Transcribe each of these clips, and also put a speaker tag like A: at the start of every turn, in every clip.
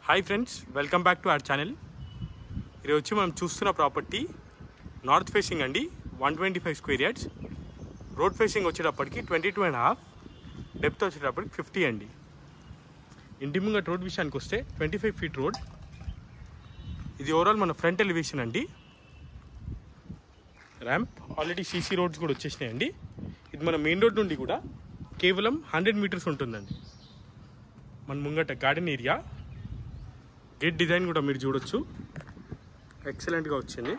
A: Hi friends, welcome back to our channel. ఇది వచ్చి మనం చూస్తున్న ప్రాపర్టీ నార్త్ ఫేసింగ్ అండి. 125 స్క్వేర్ యార్డ్స్. రోడ్ ఫేసింగ్ వచ్చేటప్పటికి 22.5, డెప్త్ వచ్చేటప్పటికి 50 అండి. ఇంటి ముంగట రోడ్ విషయానికి వస్తే 25 ఫీట్ రోడ్. ఇది ఓవరాల్ మన ఫ్రంట్ ఎలివేషన్ అండి. ర్యాంప్ ఆల్రెడీ సీసీ రోడ్స్ కూడా వచ్చేసినాయండి. ఇది మన మెయిన్ రోడ్ నుండి కూడా కేవలం 100 మీటర్స్ ఉంటుందండి. మన ముంగట గార్డెన్ ఏరియా, గేట్ డిజైన్ కూడా మీరు చూడొచ్చు, ఎక్సలెంట్గా వచ్చింది.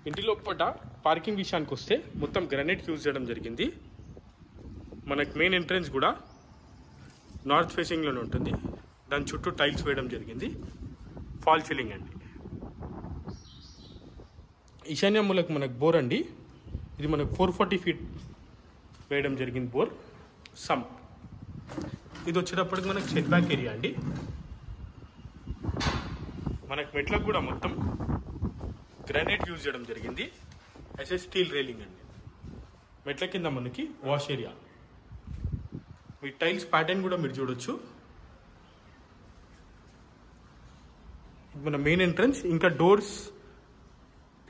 A: ఇంటి లోపల పార్కింగ్ విషయానికి వస్తే మొత్తం గ్రానైట్ యూజ్ చేయడం జరిగింది. మనకు మెయిన్ ఎంట్రన్స్ కూడా నార్త్ ఫేసింగ్లోనే ఉంటుంది. దాని చుట్టూ టైల్స్ వేయడం జరిగింది. ఫాల్ సీలింగ్ అండి. ఈశాన్య మూలకు మనకు బోర్ అండి. ఇది మనకు 440 ఫీట్ వేయడం జరిగింది బోర్. సమ్ ఇది వచ్చేటప్పటికి మనకు సెట్ బ్యాక్ ఏరియా అండి. మనకు మెట్లకు కూడా మొత్తం గ్రానైట్ యూజ్ చేయడం జరిగింది. ఎస్ఎస్ స్టీల్ రైలింగ్ అండి. మెట్ల కింద మనకి వాష్ ఏరియా. మీ టైల్స్ ప్యాటర్న్ కూడా మీరు చూడొచ్చు. మన మెయిన్ ఎంట్రన్స్, ఇంకా డోర్స్,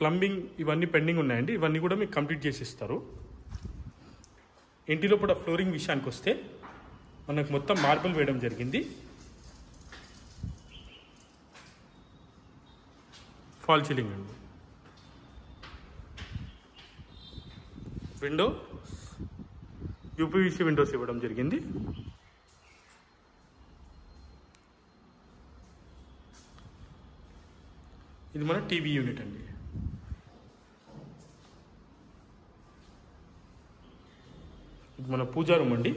A: ప్లంబింగ్ ఇవన్నీ పెండింగ్ ఉన్నాయండి. ఇవన్నీ కూడా మీకు కంప్లీట్ చేసి ఇస్తారు. ఇంటిలో కూడా ఫ్లోరింగ్ విషయానికి వస్తే మనకు మొత్తం మార్బుల్ వేయడం జరిగింది. ఫాల్ సీలింగ్ అండి. విండో యూపీవీసీ విండోస్ ఇవ్వడం జరిగింది. ఇది మన టీవీ యూనిట్ అండి. ఇది మన పూజా రూమ్ అండి.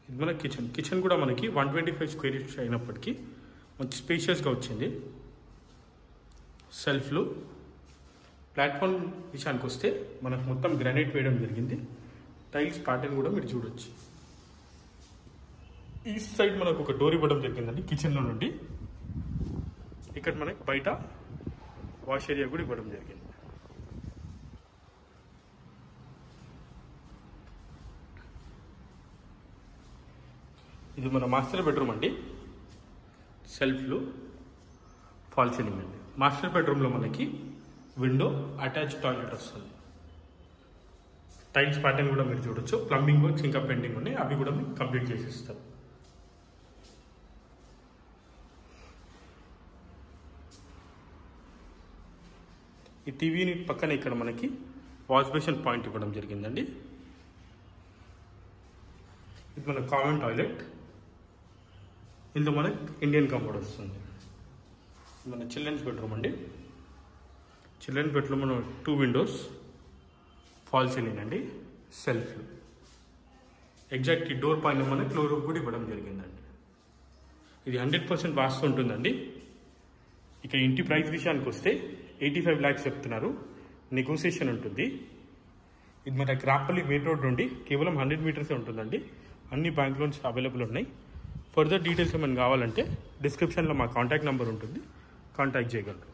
A: ఇది మన కిచెన్ కూడా మనకి 125 స్క్వేర్ యార్డ్స్ అయినప్పటికీ మంచి స్పేషియస్గా వచ్చింది. సెల్ఫ్లు, ప్లాట్ఫామ్ విషయానికి వస్తే మనకు మొత్తం గ్రానైట్ వేయడం జరిగింది. టైల్స్ ప్యాటర్న్ కూడా మీరు చూడొచ్చు. ఈ సైడ్ మనకు ఒక డోర్ ఇవ్వడం జరిగిందండి కిచెన్లో నుండి. ఇక్కడ మనకి బయట వాష్ ఏరియా కూడా ఇవ్వడం జరిగింది. ఇది మన మాస్టర్ బెడ్రూమ్ అండి. సెల్ఫ్లు, ఫాల్ సీలింగ్ అండి. మాస్టర్ బెడ్రూమ్లో మనకి విండో, అటాచ్ టాయిలెట్ వస్తుంది. టైల్స్ ప్యాటర్న్ కూడా మీరు చూడొచ్చు. ప్లంబింగ్ వర్క్స్ ఇంకా పెండింగ్ ఉన్నాయి, అవి కూడా మీకు కంప్లీట్ చేసి ఇస్తారు. ఈ టీవీ యూనిట్ పక్కన ఇక్కడ మనకి వాష్ బేసిన్ పాయింట్ ఇవ్వడం జరిగిందండి. ఇది మన కామన్ టాయిలెట్. ఇందులో మనకి ఇండియన్ కంఫర్ట్ వస్తుంది. మన చిల్డ్రన్స్ బెడ్రూమ్ అండి. చిల్డ్రన్స్ బెడ్రూమ్ మన 2 విండోస్, ఫాల్ సీలింగ్ అండి, సెల్ఫ్లు. ఎగ్జాక్ట్ ఈ డోర్ పైన మన ఫ్లోర్ కూడా ఇవ్వడం జరిగిందండి. ఇది 100% వాస్తు ఉంటుందండి. ఇక ఇంటి ప్రైస్ విషయానికి వస్తే 85 lakhs చెప్తున్నారు. నెగోసియేషన్ ఉంటుంది. ఇది మన గ్రాపల్లి మెయిన్ రోడ్ నుండి కేవలం 100 మీటర్సే ఉంటుందండి. అన్ని బ్యాంక్ లోన్స్ అవైలబుల్ ఉన్నాయి. ఫర్దర్ డీటెయిల్స్ ఏమైనా కావాలంటే డిస్క్రిప్షన్లో మా కాంటాక్ట్ నెంబర్ ఉంటుంది, కాంటాక్ట్ చేయగలరు.